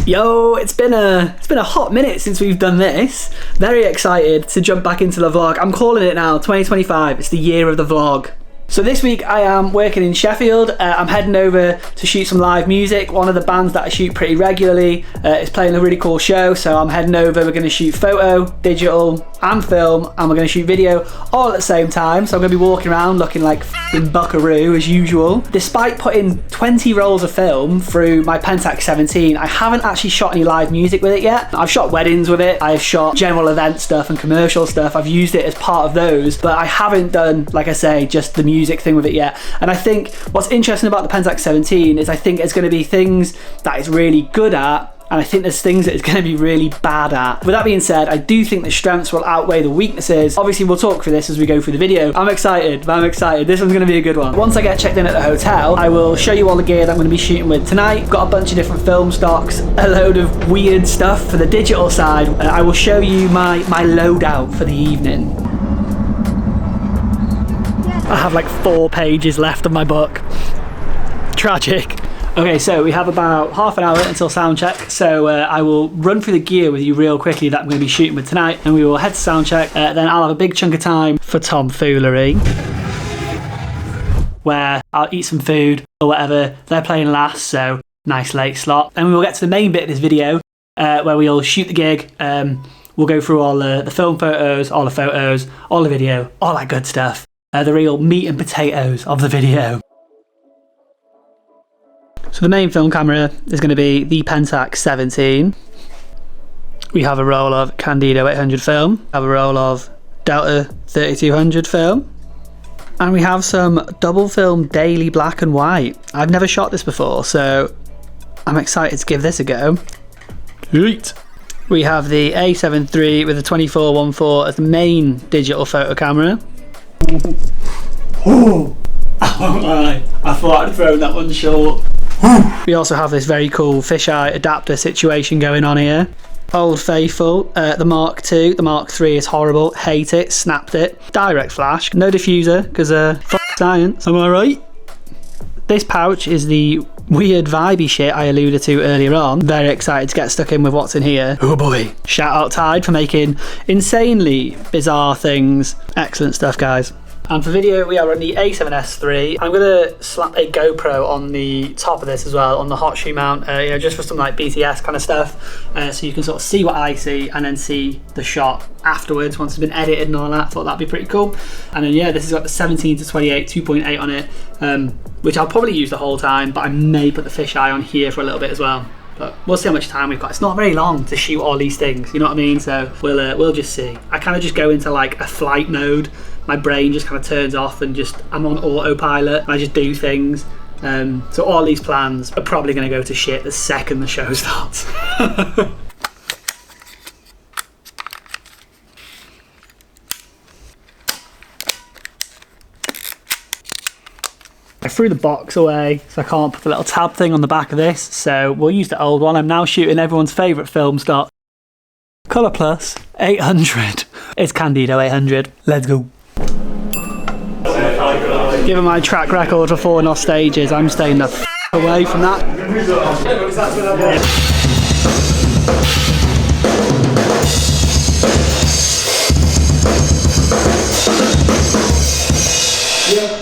Yo, it's been a hot minute since we've done this. Very excited to jump back into the vlog. I'm calling it now, 2025. It's the year of the vlog. So this week I am working in Sheffield. I'm heading over to shoot some live music. One of the bands that I shoot pretty regularly is playing a really cool show, so I'm heading over. We're going to shoot photo, digital and film, and we're going to shoot video all at the same time. So I'm going to be walking around looking like f***ing buckaroo as usual. Despite putting 20 rolls of film through my Pentax 17, I haven't actually shot any live music with it yet. I've shot weddings with it, I've shot general event stuff and commercial stuff. I've used it as part of those, but I haven't done, like I say, just the music thing with it yet. And I think what's interesting about the Pentax 17 is I think it's going to be things that it's really good at, and I think there's things that it's going to be really bad at. With that being said, I do think the strengths will outweigh the weaknesses. Obviously we'll talk through this as we go through the video. I'm excited. This one's going to be a good one. Once I get checked in at the hotel, I will show you all the gear that I'm going to be shooting with tonight. Got a bunch of different film stocks, a load of weird stuff for the digital side. I will show you my loadout for the evening. I have like 4 pages left of my book. Tragic. Okay, so we have about half an hour until sound check, so I will run through the gear with you real quickly that I'm going to be shooting with tonight, and we will head to sound check. Then I'll have a big chunk of time for tomfoolery, where I'll eat some food or whatever. They're playing last, so nice late slot. Then we will get to the main bit of this video, where we'll shoot the gig. We'll go through all the film photos, all the video, all that good stuff. The real meat and potatoes of the video. So the main film camera is going to be the Pentax 17. We have a roll of Candido 800 film, have a roll of Delta 3200 film, and we have some double film daily black and white. I've never shot this before, so I'm excited to give this a go. Sweet. We have the A7 III with a 24-14 as the main digital photo camera. Oh, I thought I'd thrown that one short. We also have this very cool fisheye adapter situation going on here. Old Faithful, the Mark II. The Mark III is horrible, hate it, snapped it. Direct flash, no diffuser, because f*** science, am I right? This pouch is the weird vibey shit I alluded to earlier on. Very excited to get stuck in with what's in here. Oh boy. Shout out Tide for making insanely bizarre things. Excellent stuff, guys. And for video, we are on the A7S III. I'm going to slap a GoPro on the top of this as well, on the hot shoe mount, just for some like BTS kind of stuff, so you can sort of see what I see and then see the shot afterwards once it's been edited and all that. Thought that'd be pretty cool. And then yeah, this has got the 17-28 2.8 on it, which I'll probably use the whole time, but I may put the fisheye on here for a little bit as well. But we'll see how much time we've got. It's not very long to shoot all these things, you know what I mean? So we'll just see. I kind of just go into like a flight mode. My brain just kind of turns off and I'm on autopilot and I just do things. So all these plans are probably going to go to shit the second the show starts. I threw the box away, so I can't put the little tab thing on the back of this, so we'll use the old one. I'm now shooting everyone's favourite film stock, Colour Plus 800. It's Candido 800. Let's go. Given my track record for 4 off stages, I'm staying the f away from that.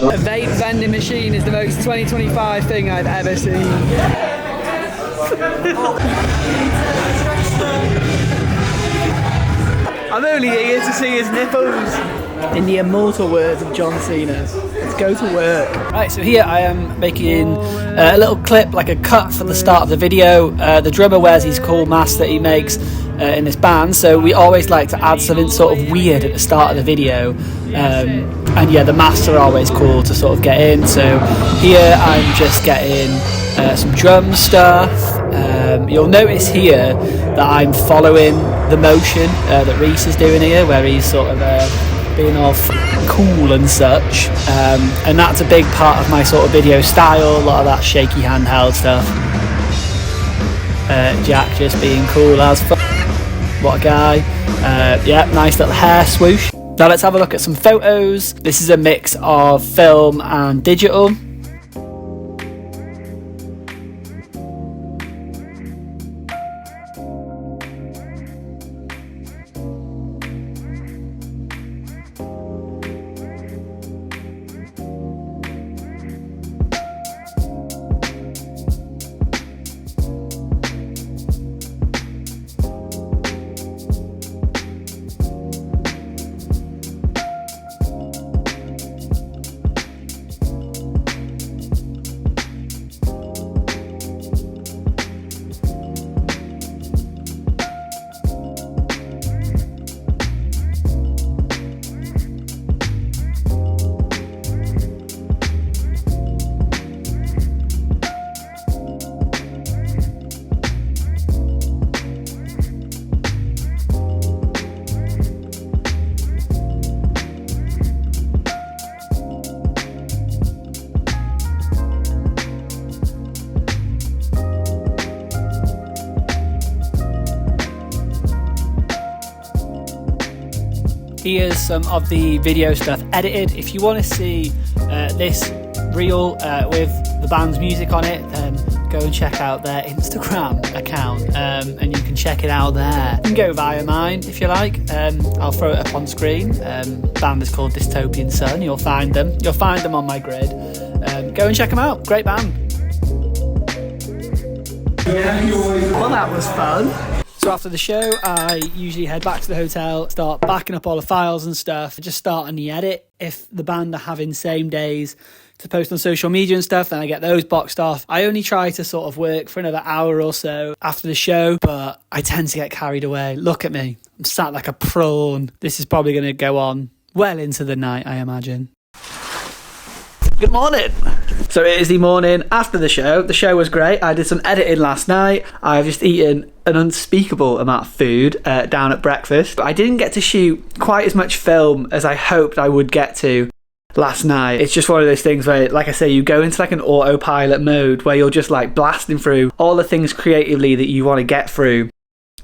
A vape vending machine is the most 2025 thing I've ever seen. I'm only here to see his nipples. In the immortal words of John Cena, let's go to work. Right, so here I am making a little clip, like a cut for the start of the video. The drummer wears his cool mask that he makes in this band, so we always like to add something sort of weird at the start of the video. And yeah, the masks are always cool to sort of get in. So here I'm just getting some drum stuff. You'll notice here that I'm following the motion that Reese is doing here, where he's sort of being all cool and such, and that's a big part of my sort of video style. A lot of that shaky handheld stuff. Jack just being cool as fuck. What a guy. Yeah, nice little hair swoosh. Now let's have a look at some photos. This is a mix of film and digital. Here's some of the video stuff edited. If you want to see this reel with the band's music on it, then go and check out their Instagram account, and you can check it out there. You can go via mine if you like. I'll throw it up on screen. Band is called Dystopian Sun. You'll find them on my grid. Go and check them out. Great band. Well, that was fun. So after the show, I usually head back to the hotel, start backing up all the files and stuff, just start on the edit. If the band are having same days to post on social media and stuff, then I get those boxed off. I only try to sort of work for another hour or so after the show, but I tend to get carried away. Look at me. I'm sat like a prawn. This is probably going to go on well into the night, I imagine. Good morning. So it is the morning after the show. The show was great. I did some editing last night. I've just eaten an unspeakable amount of food down at breakfast. But I didn't get to shoot quite as much film as I hoped I would get to last night. It's just one of those things where, like I say, you go into like an autopilot mode where you're just like blasting through all the things creatively that you want to get through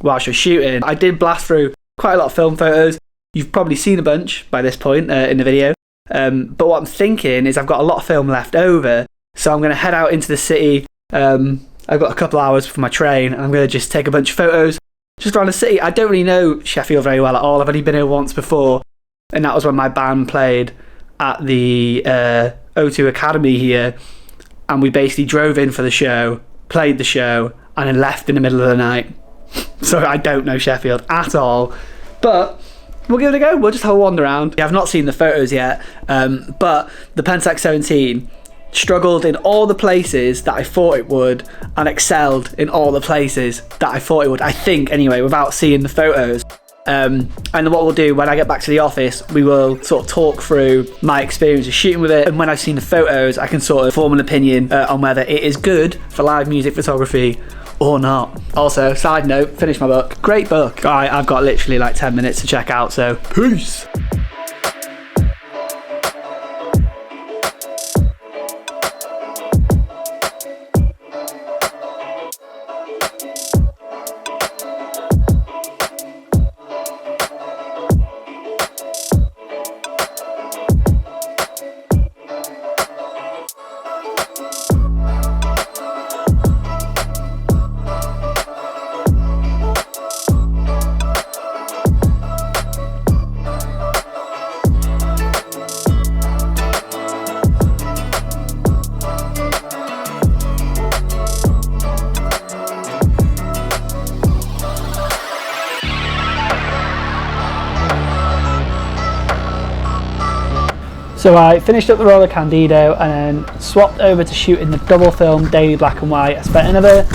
whilst you're shooting. I did blast through quite a lot of film photos. You've probably seen a bunch by this point in the video. But what I'm thinking is I've got a lot of film left over, so I'm going to head out into the city. I've got a couple hours for my train, and I'm going to just take a bunch of photos just around the city. I don't really know Sheffield very well at all. I've only been here once before, and that was when my band played at the O2 Academy here, and we basically drove in for the show, played the show, and then left in the middle of the night. So I don't know Sheffield at all, but we'll give it a go. We'll just have a wander around. I've not seen the photos yet, but the Pentax 17 struggled in all the places that I thought it would and excelled in all the places that I thought it would, I think anyway, without seeing the photos. And what we'll do when I get back to the office, we will sort of talk through my experience of shooting with it, and when I've seen the photos I can sort of form an opinion on whether it is good for live music photography or not. Also, side note, finished my book. Great book. Alright, I've got literally like 10 minutes to check out, so peace! So I finished up the roll of Candido and then swapped over to shooting the double film daily black and white. I spent another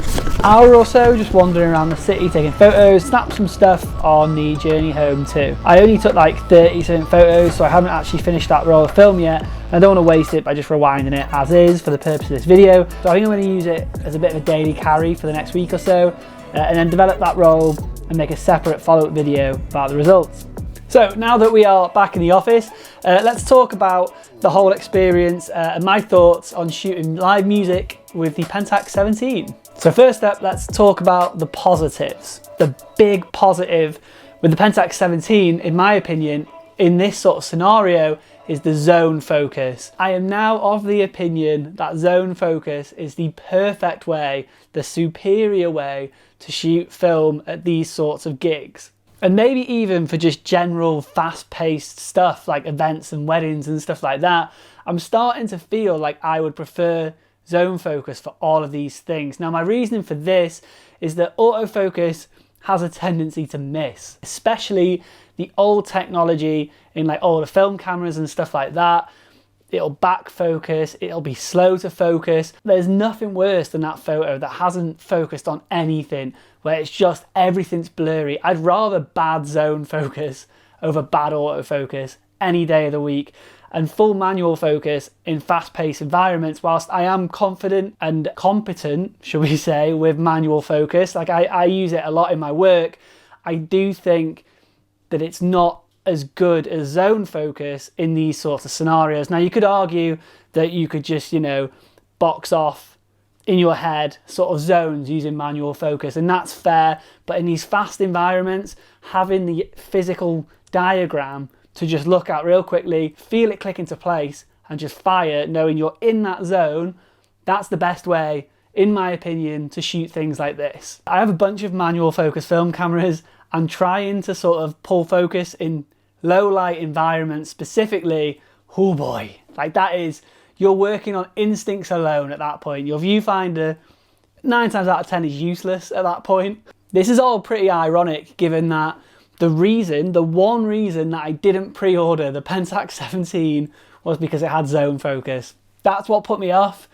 hour or so just wandering around the city taking photos, snapped some stuff on the journey home too. I only took like 30 something photos, so I haven't actually finished that roll of film yet. I don't want to waste it by just rewinding it as is for the purpose of this video. So I think I'm going to use it as a bit of a daily carry for the next week or so, and then develop that roll and make a separate follow-up video about the results. So now that we are back in the office, let's talk about the whole experience and my thoughts on shooting live music with the Pentax 17. So first up, let's talk about the positives. The big positive with the Pentax 17, in my opinion, in this sort of scenario, is the zone focus. I am now of the opinion that zone focus is the perfect way, the superior way to shoot film at these sorts of gigs. And maybe even for just general fast-paced stuff like events and weddings and stuff like that, I'm starting to feel like I would prefer zone focus for all of these things. Now, my reasoning for this is that autofocus has a tendency to miss, especially the old technology in like older film cameras and stuff like that. It'll back focus, it'll be slow to focus. There's nothing worse than that photo that hasn't focused on anything, where it's just everything's blurry. I'd rather bad zone focus over bad autofocus any day of the week. And full manual focus in fast-paced environments, whilst I am confident and competent, shall we say, with manual focus, like I use it a lot in my work, I do think that it's not as good as zone focus in these sorts of scenarios. Now, you could argue that you could just, box off in your head sort of zones using manual focus, and that's fair, but in these fast environments, having the physical diagram to just look at real quickly, feel it click into place, and just fire, knowing you're in that zone. That's the best way, in my opinion, to shoot things like this. I have a bunch of manual focus film cameras. I'm trying to sort of pull focus in low light environments specifically. Oh boy, like that is, you're working on instincts alone at that point. Your viewfinder, 9 times out of 10, is useless at that point. This is all pretty ironic given that the one reason that I didn't pre-order the Pentax 17 was because it had zone focus. That's what put me off.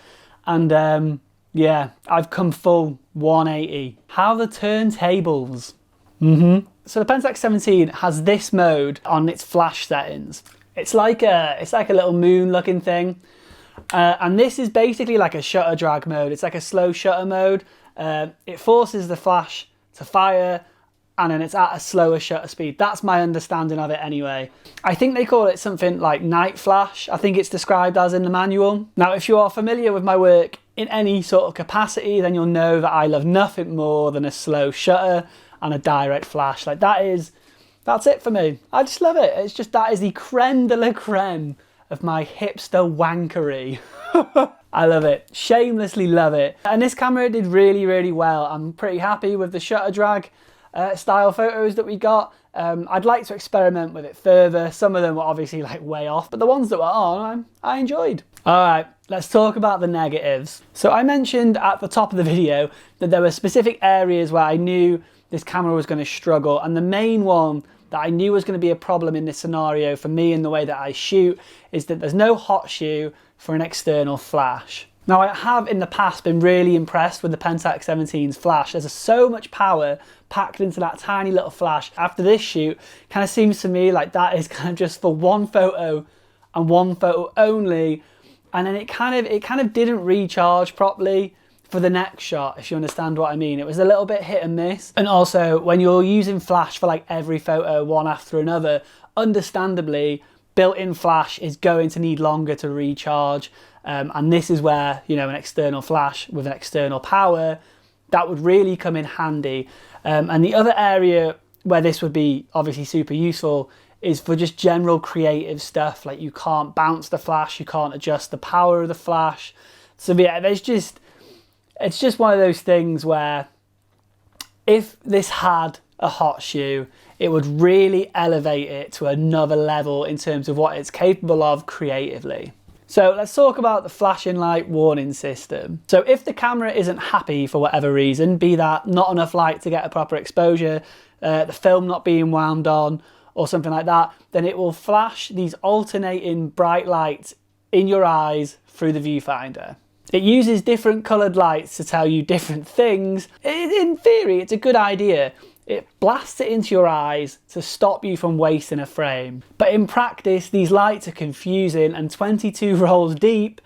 And yeah, I've come full 180. How are the turntables? So the Pentax 17 has this mode on its flash settings. It's like a little moon looking thing. And this is basically like a shutter drag mode. It's like a slow shutter mode. It forces the flash to fire, and then it's at a slower shutter speed. That's my understanding of it anyway. I think they call it something like night flash. I think it's described as in the manual. Now, if you are familiar with my work in any sort of capacity, then you'll know that I love nothing more than a slow shutter and a direct flash. Like that's it for me. I just love it. It's just, that is the creme de la creme of my hipster wankery. I love it. Shamelessly love it. And this camera did really, really well. I'm pretty happy with the shutter drag style photos that we got. I'd like to experiment with it further. Some of them were obviously like way off, but the ones that were on, I enjoyed. All right, let's talk about the negatives. So I mentioned at the top of the video that there were specific areas where I knew this camera was going to struggle, and the main one that I knew was going to be a problem in this scenario for me and the way that I shoot is that there's no hot shoe for an external flash. Now, I have in the past been really impressed with the Pentax 17's flash. There's so much power packed into that tiny little flash. After this shoot, kind of seems to me like that is kind of just for one photo and one photo only. And then it kind of didn't recharge properly for the next shot, if you understand what I mean. It was a little bit hit and miss. And also, when you're using flash for like every photo, one after another, understandably, built-in flash is going to need longer to recharge. And this is where, you know, an external flash with an external power, that would really come in handy. And the other area where this would be obviously super useful is for just general creative stuff. Like, you can't bounce the flash, you can't adjust the power of the flash. So yeah, it's just one of those things where if this had a hot shoe, it would really elevate it to another level in terms of what it's capable of creatively. So let's talk about the flashing light warning system. So if the camera isn't happy for whatever reason, be that not enough light to get a proper exposure, the film not being wound on, or something like that, then it will flash these alternating bright lights in your eyes through the viewfinder. It uses different coloured lights to tell you different things. In theory, it's a good idea. It blasts it into your eyes to stop you from wasting a frame. But in practice, these lights are confusing, and 22 rolls deep,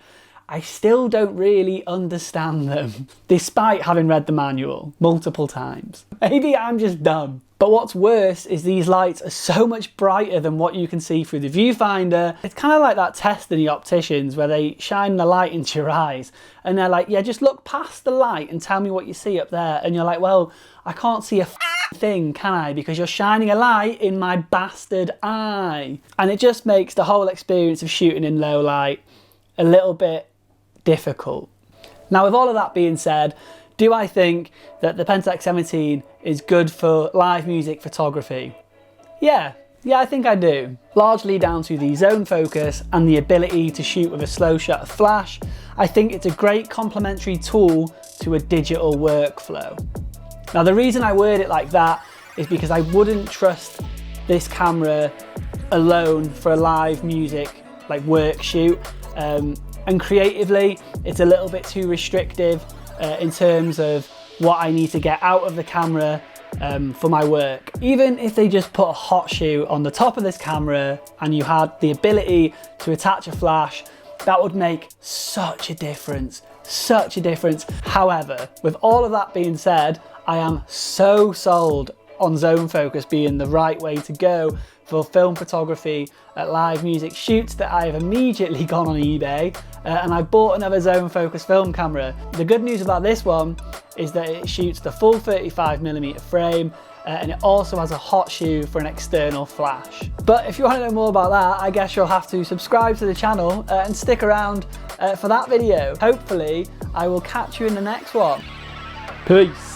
I still don't really understand them, despite having read the manual multiple times. Maybe I'm just dumb. But what's worse is these lights are so much brighter than what you can see through the viewfinder. It's kind of like that test in the opticians where they shine the light into your eyes and they're like, yeah, just look past the light and tell me what you see up there. And you're like, well, I can't see a thing, can I? Because you're shining a light in my bastard eye. And it just makes the whole experience of shooting in low light a little bit difficult. Now, with all of that being said, do I think that the Pentax 17 is good for live music photography? Yeah, I think I do. Largely down to the zone focus and the ability to shoot with a slow shutter flash. I think it's a great complementary tool to a digital workflow. Now, the reason I word it like that is because I wouldn't trust this camera alone for a live music like work shoot. And creatively, it's a little bit too restrictive in terms of what I need to get out of the camera for my work. Even if they just put a hot shoe on the top of this camera and you had the ability to attach a flash, that would make such a difference, such a difference. However, with all of that being said, I am so sold on zone focus being the right way to go for film photography at live music shoots that I have immediately gone on eBay and I bought another zone focus film camera. The good news about this one is that it shoots the full 35mm frame and it also has a hot shoe for an external flash. But if you want to know more about that, I guess you'll have to subscribe to the channel and stick around for that video. Hopefully I will catch you in the next one. Peace.